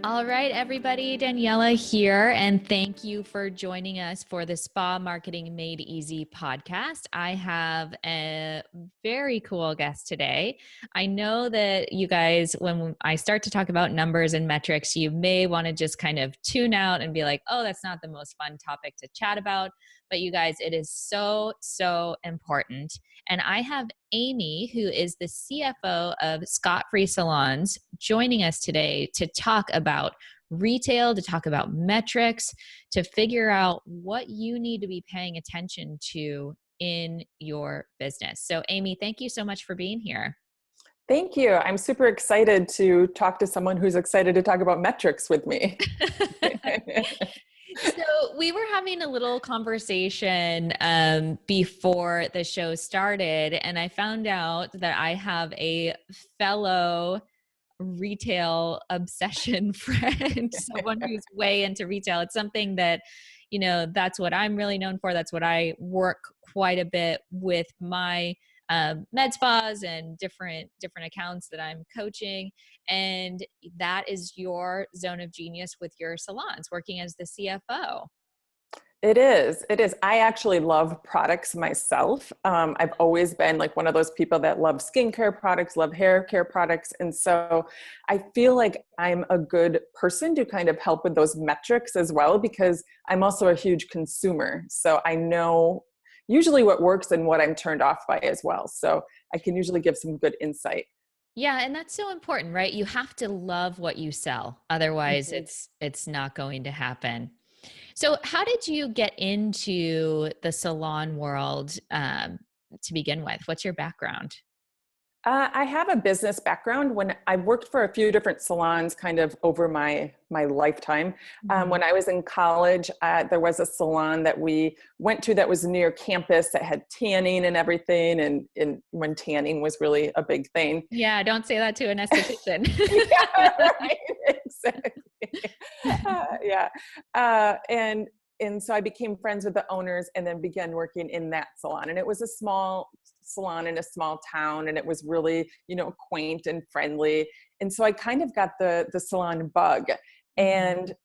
All right, everybody, Daniela here, and thank you for joining us for the Spa Marketing Made Easy podcast. I have a very cool guest today. I know that you guys, when I start to talk about numbers and metrics, you may want to just kind of tune out and be like, oh, that's not the most fun topic to chat about. But you guys, it is so, so important. And I have Amy, who is the CFO of Scottfree Salons, joining us today to talk about retail, to talk about metrics, to figure out what you need to be paying attention to in your business. So, Amy, thank you so much for being here. Thank you. I'm super excited to talk to someone who's excited to talk about metrics with me. So we were having a little conversation before the show started, and I found out that I have a fellow retail obsession friend, someone who's way into retail. It's something that, that's what I'm really known for. That's what I work quite a bit with my med spas and different accounts that I'm coaching. And that is your zone of genius with your salons, working as the CFO. It is. It is. I actually love products myself. I've always been like one of those people that love skincare products, love hair care products. And so I feel like I'm a good person to kind of help with those metrics as well, because I'm also a huge consumer. So I know usually what works and what I'm turned off by as well. So I can usually give some good insight. Yeah, and that's so important, right? You have to love what you sell. Otherwise, Mhm. it's not going to happen. So, how did you get into the salon world to begin with? What's your background? I have a business background. When I worked for a few different salons kind of over my lifetime. Mhm. When I was in college, there was a salon that we went to that was near campus that had tanning and everything. And when tanning was really a big thing. Yeah, don't say that to an esthetician. Yeah, right. Exactly. Yeah. And so I became friends with the owners and then began working in that salon. And it was a small salon in a small town, and it was really, quaint and friendly. And so I kind of got the salon bug. Mhm. And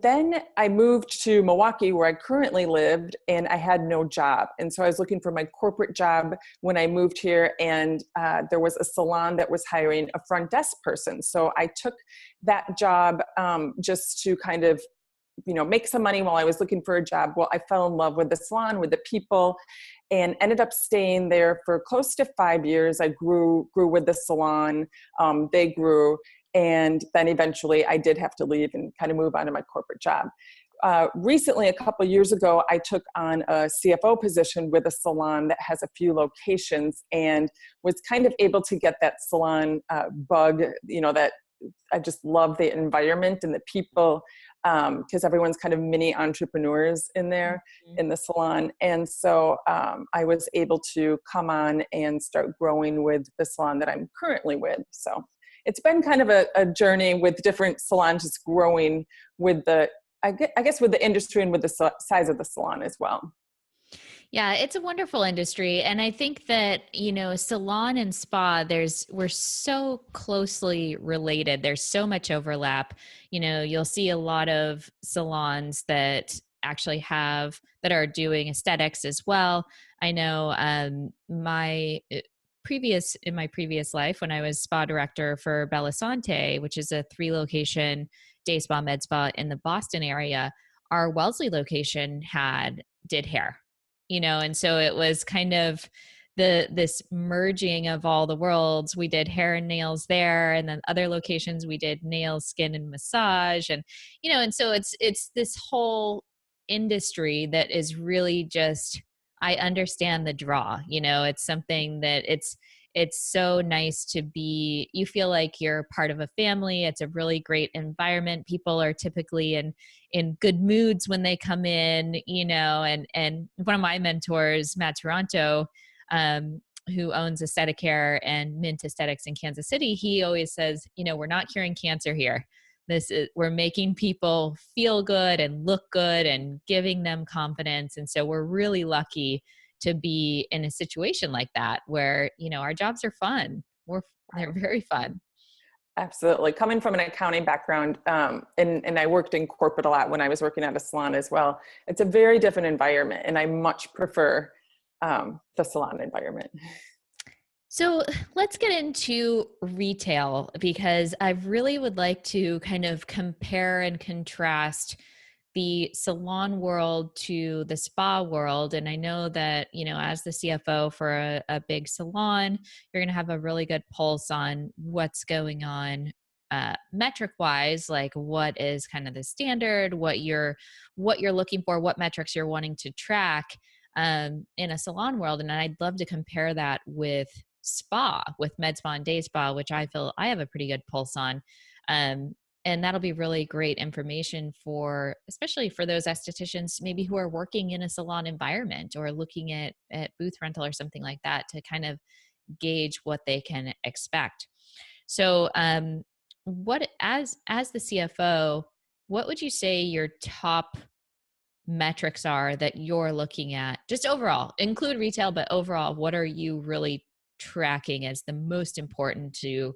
then I moved to Milwaukee, where I currently lived, and I had no job. And so I was looking for my corporate job when I moved here, and there was a salon that was hiring a front desk person. So I took that job just to kind of make some money while I was looking for a job. Well, I fell in love with the salon, with the people, and ended up staying there for close to 5 years. I grew with the salon. They grew. And then eventually I did have to leave and kind of move on to my corporate job. Recently, a couple of years ago, I took on a CFO position with a salon that has a few locations, and was kind of able to get that salon bug, that I just love the environment and the people, because everyone's kind of mini entrepreneurs in there Mhm. in the salon. And so I was able to come on and start growing with the salon that I'm currently with. So it's been kind of a journey with different salons, just growing with I guess with the industry and with the size of the salon as well. Yeah, it's a wonderful industry. And I think that, salon and spa, we're so closely related. There's so much overlap. You'll see a lot of salons that actually that are doing aesthetics as well. I know in my previous life, when I was spa director for Belisante, which is a 3 location day spa, med spa in the Boston area, our Wellesley location did hair, and so it was kind of this merging of all the worlds. We did hair and nails there, and then other locations we did nails, skin, and massage. And and so it's this whole industry that is really just, I understand the draw. It's something that it's so nice to be, you feel like you're part of a family. It's a really great environment. People are typically in good moods when they come in, and one of my mentors, Matt Toronto, who owns Aesthetic Hair and Mint Aesthetics in Kansas City, he always says, we're not curing cancer here. We're making people feel good and look good and giving them confidence. And so we're really lucky to be in a situation like that where, our jobs are fun. They're very fun. Absolutely. Coming from an accounting background, and I worked in corporate a lot when I was working at a salon as well. It's a very different environment, and I much prefer the salon environment. So let's get into retail because I really would like to kind of compare and contrast the salon world to the spa world. And I know that, as the CFO for a big salon, you're going to have a really good pulse on what's going on metric wise, like what is kind of the standard, what you're looking for, what metrics you're wanting to track in a salon world. And I'd love to compare that with spa, with med spa and day spa, which I feel I have a pretty good pulse on. And that'll be really great information for, especially for those estheticians, maybe who are working in a salon environment or looking at booth rental or something like that to kind of gauge what they can expect. So, what, as the CFO, what would you say your top metrics are that you're looking at, just overall, include retail, but overall, what are you really tracking as the most important to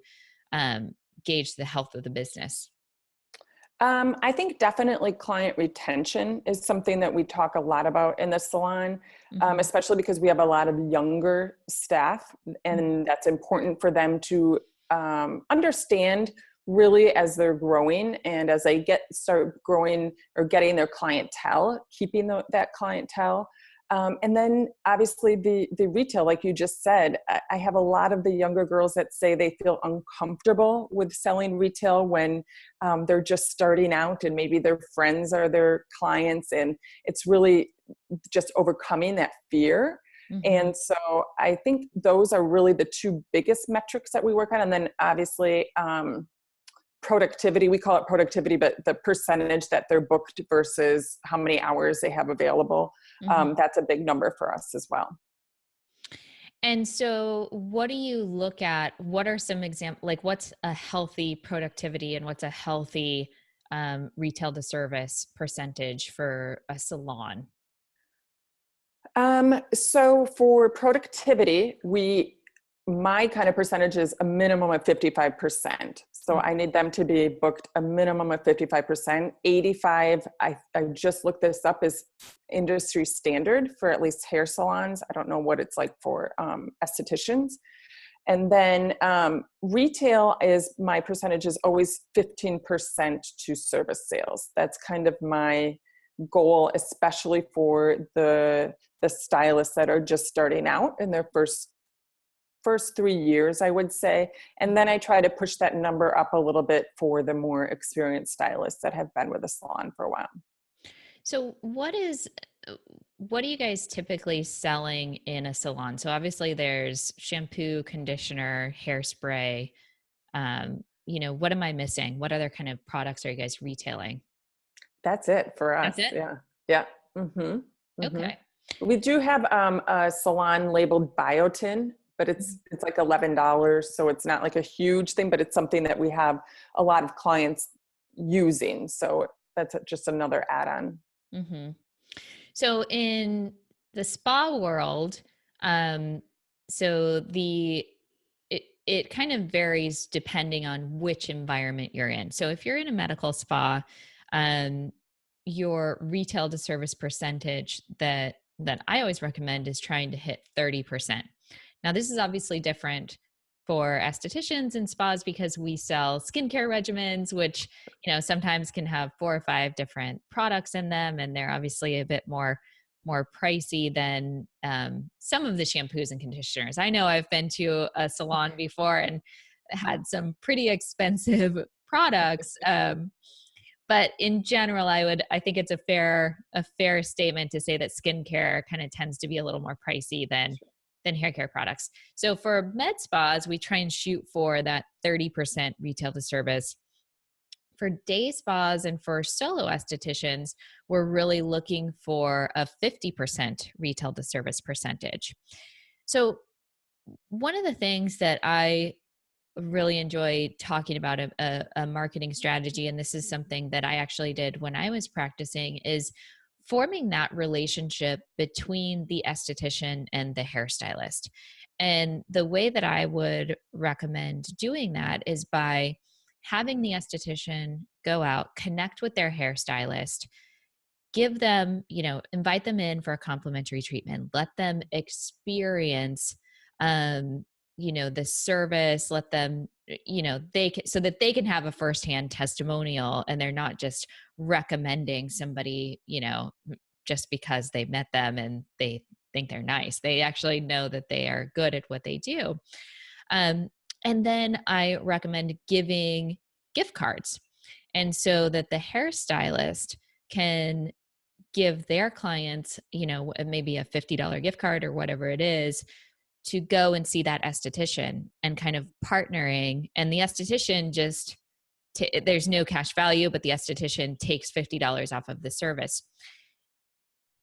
gauge the health of the business? I think definitely client retention is something that we talk a lot about in the salon, Mm-hmm. especially because we have a lot of younger staff, and that's important for them to understand really as they're growing and as they start growing or getting their clientele, keeping that clientele. And then obviously the retail, like you just said, I have a lot of the younger girls that say they feel uncomfortable with selling retail when they're just starting out and maybe their friends are their clients, and it's really just overcoming that fear. Mm-hmm. And so I think those are really the two biggest metrics that we work on. And then obviously productivity, we call it productivity, but the percentage that they're booked versus how many hours they have available, Mm-hmm. that's a big number for us as well. And so what do you look at? What are some examples, like what's a healthy productivity and what's a healthy retail to service percentage for a salon? So for productivity, my kind of percentage is a minimum of 55%. So I need them to be booked a minimum of 55%. 85, I just looked this up, is industry standard for at least hair salons. I don't know what it's like for estheticians. And then retail is, my percentage is always 15% to service sales. That's kind of my goal, especially for the stylists that are just starting out in their first 3 years, I would say. And then I try to push that number up a little bit for the more experienced stylists that have been with the salon for a while. So what are you guys typically selling in a salon? So obviously there's shampoo, conditioner, hairspray. What am I missing? What other kind of products are you guys retailing? That's it for That's us. it? Yeah. Yeah. Mm-hmm. Mm-hmm. Okay. We do have a salon labeled biotin, but Mhm. it's like $11. So it's not like a huge thing, but it's something that we have a lot of clients using. So that's just another add-on. Mm-hmm. So in the spa world, um, so it kind of varies depending on which environment you're in. So if you're in a medical spa, um, your retail to service percentage that I always recommend is trying to hit 30%. Now, this is obviously different for estheticians and spas because we sell skincare regimens, which sometimes can have 4 or 5 different products in them, and they're obviously a bit more pricey than some of the shampoos and conditioners. I know I've been to a salon before and had some pretty expensive products. But in general, I think it's a fair statement to say that skincare kind of tends to be a little more pricey than hair care products. So for med spas, we try and shoot for that 30% retail to service. For day spas and for solo estheticians, we're really looking for a 50% retail to service percentage. So one of the things that I really enjoy talking about a marketing strategy, and this is something that I actually did when I was practicing, is forming that relationship between the esthetician and the hairstylist. And the way that I would recommend doing that is by having the esthetician go out, connect with their hairstylist, give them, invite them in for a complimentary treatment, let them experience, the service, let them, they can, so that they can have a firsthand testimonial and they're not just recommending somebody, just because they met them and they think they're nice. They actually know that they are good at what they do. Um, and then I recommend giving gift cards. And so that the hairstylist can give their clients, maybe a $50 gift card or whatever it is, to go and see that esthetician and kind of partnering. And the esthetician just, there's no cash value, but the esthetician takes $50 off of the service.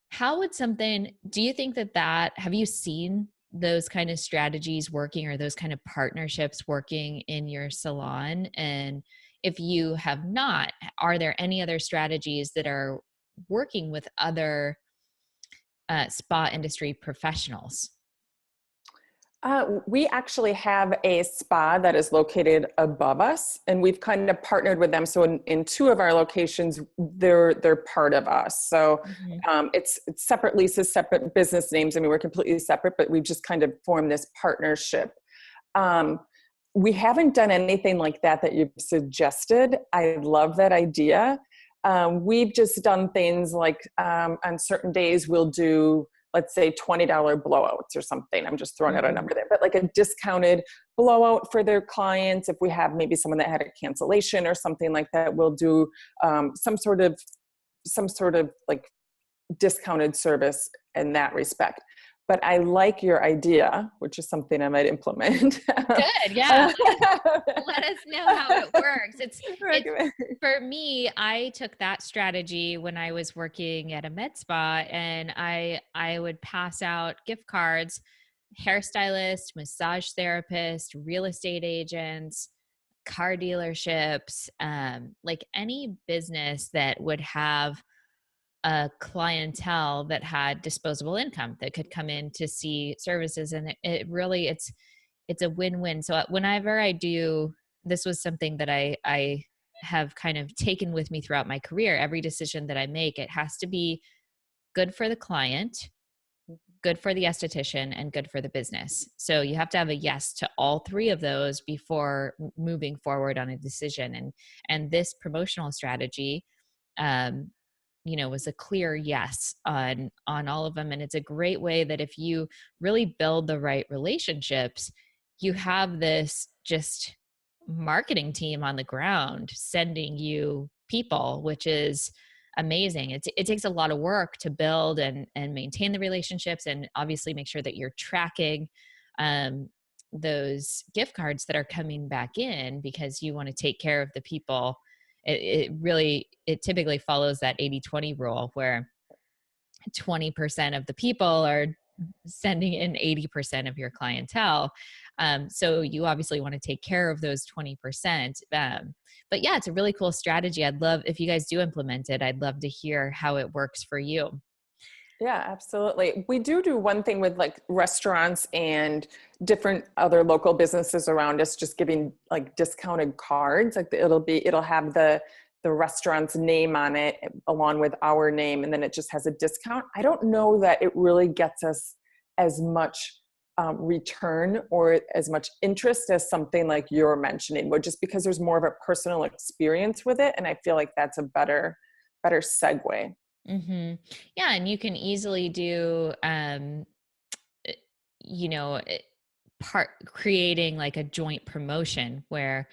How would do you think have you seen those kind of strategies working or those kind of partnerships working in your salon? And if you have not, are there any other strategies that are working with other spa industry professionals? We actually have a spa that is located above us, and we've kind of partnered with them. So in two of our locations, they're part of us. So it's separate leases, separate business names. I mean, we're completely separate, but we've just kind of formed this partnership. We haven't done anything like that you've suggested. I love that idea. We've just done things like on certain days we'll do, let's say, $20 blowouts or something. I'm just throwing out a number there, but like a discounted blowout for their clients. If we have maybe someone that had a cancellation or something like that, we'll do some sort of like discounted service in that respect. But I like your idea, which is something I might implement. Good. Yeah. Let us know how it works. It's for me, I took that strategy when I was working at a med spa, and I would pass out gift cards, hairstylists, massage therapists, real estate agents, car dealerships, like any business that would have a clientele that had disposable income that could come in to see services. And it really, it's a win-win. So whenever I do, this was something that I have kind of taken with me throughout my career. Every decision that I make, it has to be good for the client, good for the esthetician, and good for the business. So you have to have a yes to all three of those before moving forward on a decision. And this promotional strategy, was a clear yes on all of them. And it's a great way that if you really build the right relationships, you have this just marketing team on the ground sending you people, which is amazing. It takes a lot of work to build and maintain the relationships, and obviously make sure that you're tracking those gift cards that are coming back in, because you want to take care of the people. It typically follows that 80-20 rule, where 20% of the people are sending in 80% of your clientele. So you obviously want to take care of those 20%. But yeah, it's a really cool strategy. I'd love, if you guys do implement it, I'd love to hear how it works for you. Yeah, absolutely. We do one thing with like restaurants and different other local businesses around us, just giving like discounted cards. Like it'll have the restaurant's name on it along with our name, and then it just has a discount. I don't know that it really gets us as much return or as much interest as something like you're mentioning, but just because there's more of a personal experience with it. And I feel like that's a better segue. Mm-hmm. Yeah. And you can easily do, you know, creating like a joint promotion where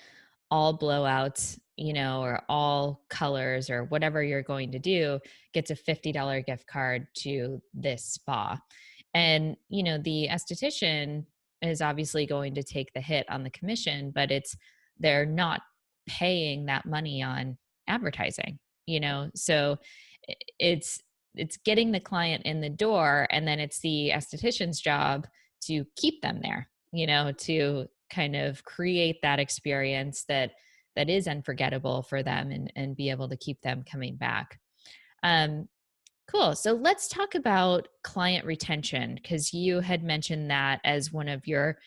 all blowouts, or all colors or whatever you're going to do gets a $50 gift card to this spa. And, the esthetician is obviously going to take the hit on the commission, but they're not paying that money on advertising, so it's getting the client in the door, and then it's the esthetician's job to keep them there, to kind of create that experience that is unforgettable for them, and be able to keep them coming back. Cool. So let's talk about client retention because you had mentioned that as one of your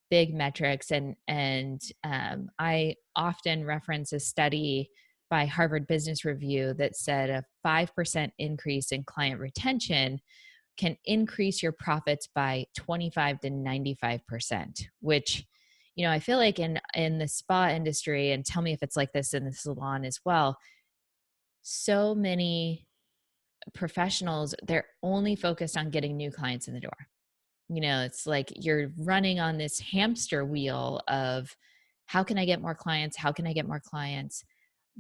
big metrics, and I often reference a study by Harvard Business Review that said a 5% increase in client retention can increase your profits by 25 to 95%, which, I feel like in the spa industry, and tell me if it's like this in the salon as well, so many professionals, they're only focused on getting new clients in the door. It's like you're running on this hamster wheel of how can I get more clients? How can I get more clients?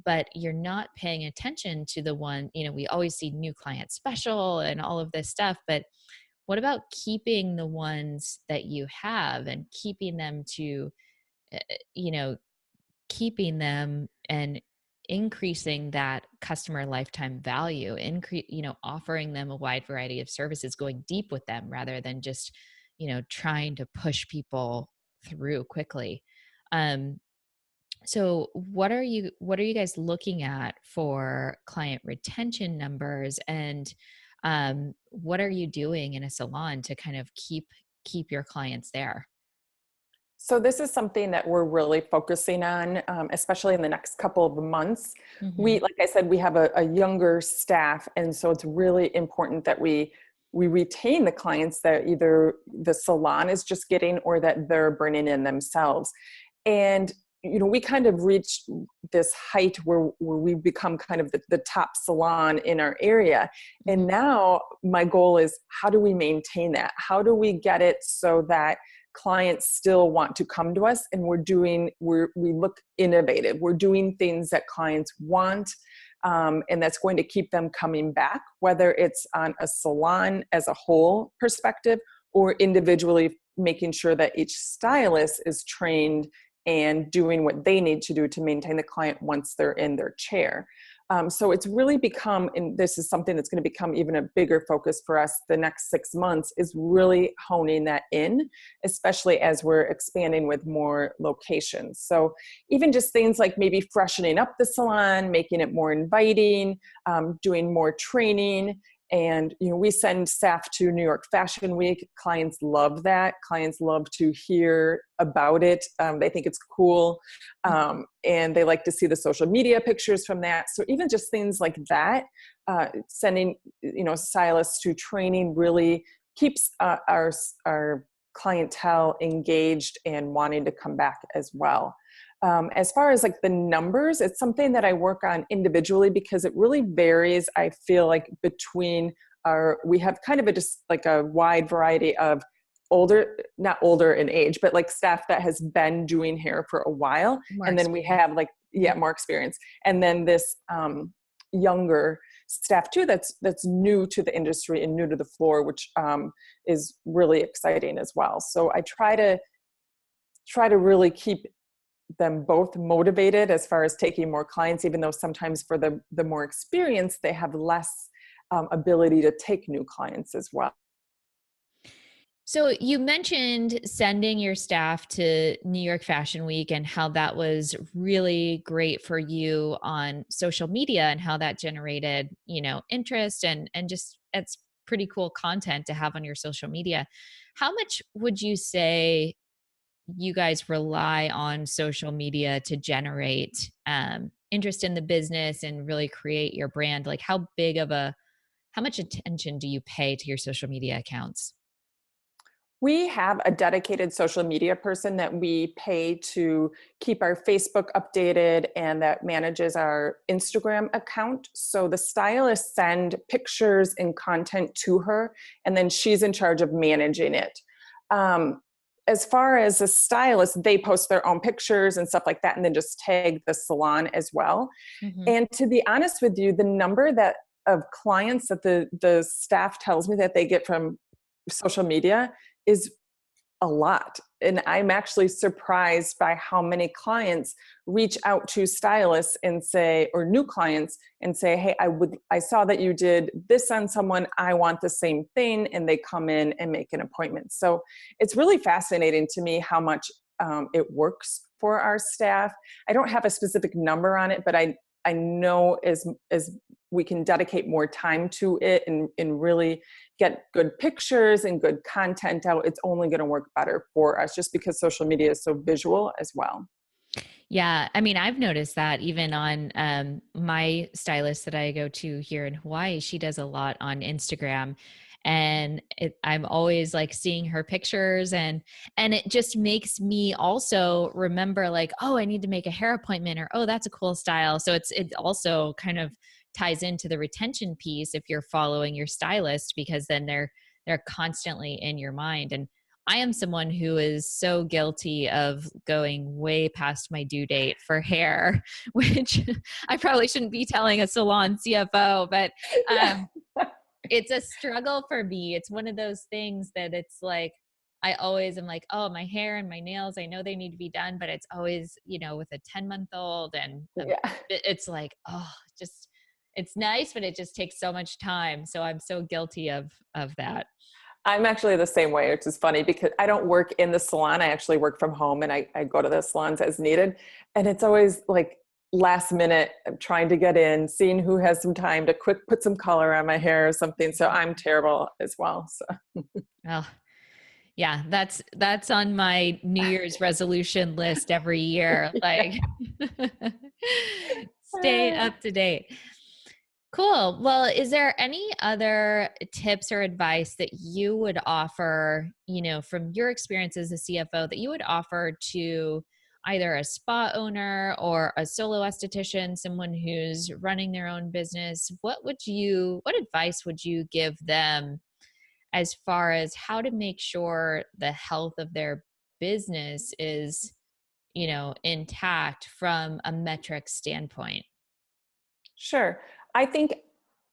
But you're not paying attention to the one, we always see new client special and all of this stuff. But what about keeping the ones that you have and keeping them to, uh, you know, keeping them and increasing that customer lifetime value, offering them a wide variety of services, going deep with them rather than just, trying to push people through quickly. Um, so what are you guys looking at for client retention numbers, and what are you doing in a salon to kind of keep your clients there? So this is something that we're really focusing on, especially in the next couple of months. Hmm. Like I said, we have a younger staff, and so it's really important that we retain the clients that either the salon is just getting or that they're bringing in themselves. And we kind of reached this height where we become kind of the top salon in our area. And Hmm. now my goal is, how do we maintain that? How do we get it so that clients still want to come to us, and we look innovative. We're doing things that clients want, and that's going to keep them coming back, whether it's on a salon as a whole perspective or individually making sure that each stylist is trained and doing what they need to do to maintain the client once they're in their chair. So it's really become, and this is something that's going to become even a bigger focus for us the next 6 months, is really honing that in, especially as we're expanding with more locations. So even just things like maybe freshening up the salon, making it more inviting, doing more training. And we send staff to New York Fashion Week. Clients love that. Clients love to hear about it. They think it's cool, and they like to see the social media pictures from that. So even just things like that, sending stylists to training really keeps our clientele engaged and wanting to come back as well. As far as like the numbers, it's something that I work on individually because it really varies. I feel like we have kind of just like a wide variety of not older in age, but like staff that has been doing hair for a while. More And then we experience. have more experience. And then this younger staff too, that's new to the industry and new to the floor, which is really exciting as well. So I try to really keep them both motivated as far as taking more clients, even though sometimes for the more experienced, they have less ability to take new clients as well. So you mentioned sending your staff to New York Fashion Week and how that was really great for you on social media and how that generated, interest and just it's pretty cool content to have on your social media. How much would you say you guys rely on social media to generate interest in the business and really create your brand? Like how much attention do you pay to your social media accounts? We have a dedicated social media person that we pay to keep our Facebook updated and that manages our Instagram account. So the stylists send pictures and content to her, and then she's in charge of managing it. Um, as far as the stylist, they post their own pictures and stuff like that, and then just tag the salon as well. Hmm. And to be honest with you, the number of clients that the staff tells me that they get from social media is a lot. And I'm actually surprised by how many clients reach out to stylists and say, or new clients and say, hey, I saw that you did this on someone. I want the same thing. And they come in and make an appointment. So it's really fascinating to me how much it works for our staff. I don't have a specific number on it, but I know as we can dedicate more time to it and really get good pictures and good content out, it's only going to work better for us just because social media is so visual as well. Yeah. I mean, I've noticed that even on my stylist that I go to here in Hawaii, she does a lot on Instagram. And I'm always like seeing her pictures, and it just makes me also remember like, oh, I need to make a hair appointment, or oh, that's a cool style. So it also kind of ties into the retention piece if you're following your stylist, because then they're constantly in your mind. And I am someone who is so guilty of going way past my due date for hair, which I probably shouldn't be telling a salon CFO, but Yeah. it's a struggle for me. It's one of those things that it's like, I always am like, oh, my hair and my nails, I know they need to be done, but it's always, with a 10-month-old, and Yeah. it's like, oh, just, it's nice, but it just takes so much time. So I'm so guilty of that. I'm actually the same way, which is funny because I don't work in the salon. I actually work from home and I go to the salons as needed. And it's always like last minute, I'm trying to get in, seeing who has some time to quick put some color on my hair or something. So I'm terrible as well. So Well, yeah, that's on my New Year's resolution list every year. Like, stay yeah. up to date. Cool. Well, is there any other tips or advice that you would offer, from your experience as a CFO, that you would offer to either a spa owner or a solo esthetician, someone who's running their own business? What advice would you give them as far as how to make sure the health of their business is, intact from a metric standpoint? Sure. I think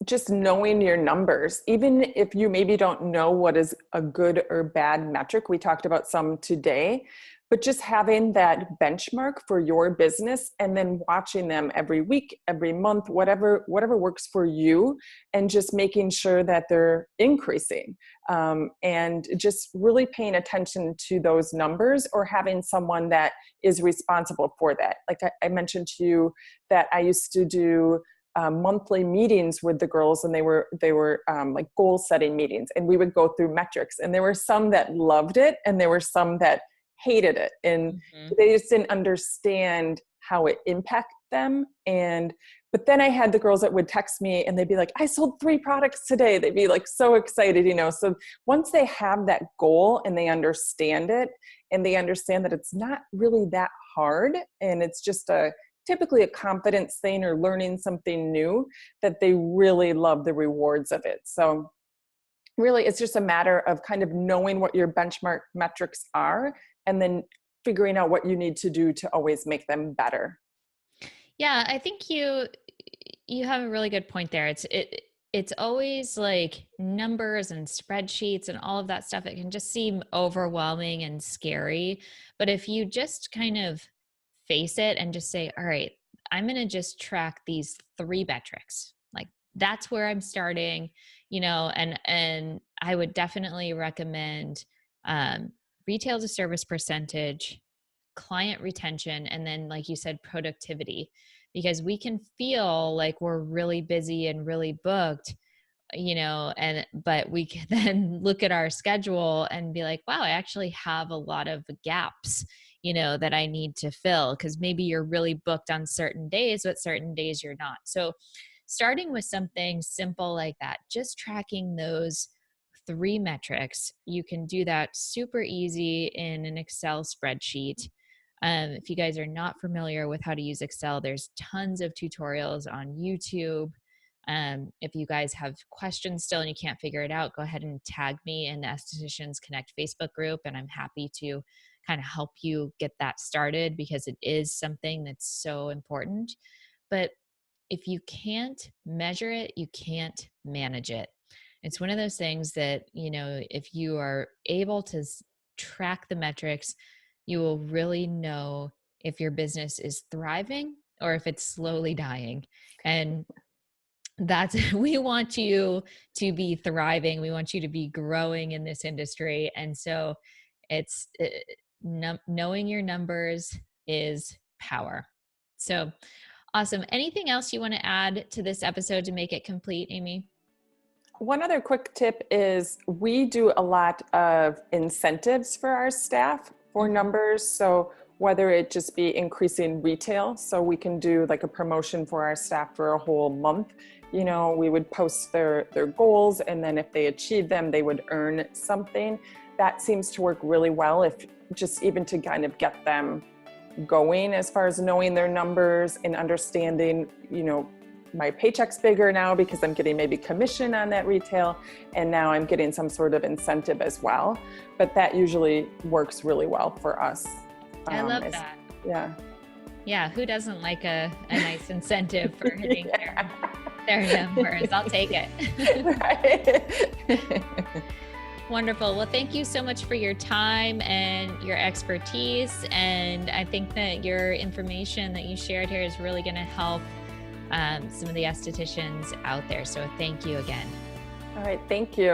just knowing your numbers, even if you maybe don't know what is a good or bad metric, we talked about some today, but just having that benchmark for your business and then watching them every week, every month, whatever works for you, and just making sure that they're increasing, and just really paying attention to those numbers, or having someone that is responsible for that. Like I mentioned to you that I used to do monthly meetings with the girls, and they were like goal setting meetings, and we would go through metrics, and there were some that loved it and there were some that hated it, and Mhm. they just didn't understand how it impacted them. But then I had the girls that would text me and they'd be like, I sold 3 products today. They'd be like so excited, so once they have that goal and they understand it, and they understand that it's not really that hard, and it's just typically a confidence thing or learning something new, that they really love the rewards of it. So really, it's just a matter of kind of knowing what your benchmark metrics are, and then figuring out what you need to do to always make them better. Yeah, I think you have a really good point there. It's always like numbers and spreadsheets and all of that stuff. It can just seem overwhelming and scary. But if you just kind of face it and just say, all right, I'm going to just track these 3 metrics. Like, that's where I'm starting, and I would definitely recommend um, retail to service percentage, client retention, and then, like you said, productivity, because we can feel like we're really busy and really booked, but we can then look at our schedule and be like, wow, I actually have a lot of gaps, that I need to fill, because maybe you're really booked on certain days, but certain days you're not. So starting with something simple like that, just tracking those 3 metrics, you can do that super easy in an Excel spreadsheet. If you guys are not familiar with how to use Excel, there's tons of tutorials on YouTube. If you guys have questions still and you can't figure it out, go ahead and tag me in the Estheticians Connect Facebook group, and I'm happy to kind of help you get that started, because it is something that's so important. But if you can't measure it, you can't manage it. It's one of those things that, if you are able to track the metrics, you will really know if your business is thriving or if it's slowly dying. And that's we want you to be thriving. We want you to be growing in this industry. And so it's knowing your numbers is power. So Awesome. Anything else you want to add to this episode to make it complete, Amy? One other quick tip is we do a lot of incentives for our staff for numbers. So whether it just be increasing retail, so we can do like a promotion for our staff for a whole month. You know, we would post their goals, and then if they achieve them, they would earn something. That seems to work really well, if just even to kind of get them going as far as knowing their numbers and understanding, you know, my paycheck's bigger now because I'm getting maybe commission on that retail, and now I'm getting some sort of incentive as well. But that usually works really well for us. I love that. Yeah. Yeah. Who doesn't like a nice incentive for hitting their numbers? I'll take it. Wonderful. Well, thank you so much for your time and your expertise. And I think that your information that you shared here is really going to help some of the estheticians out there. So thank you again. All right. Thank you.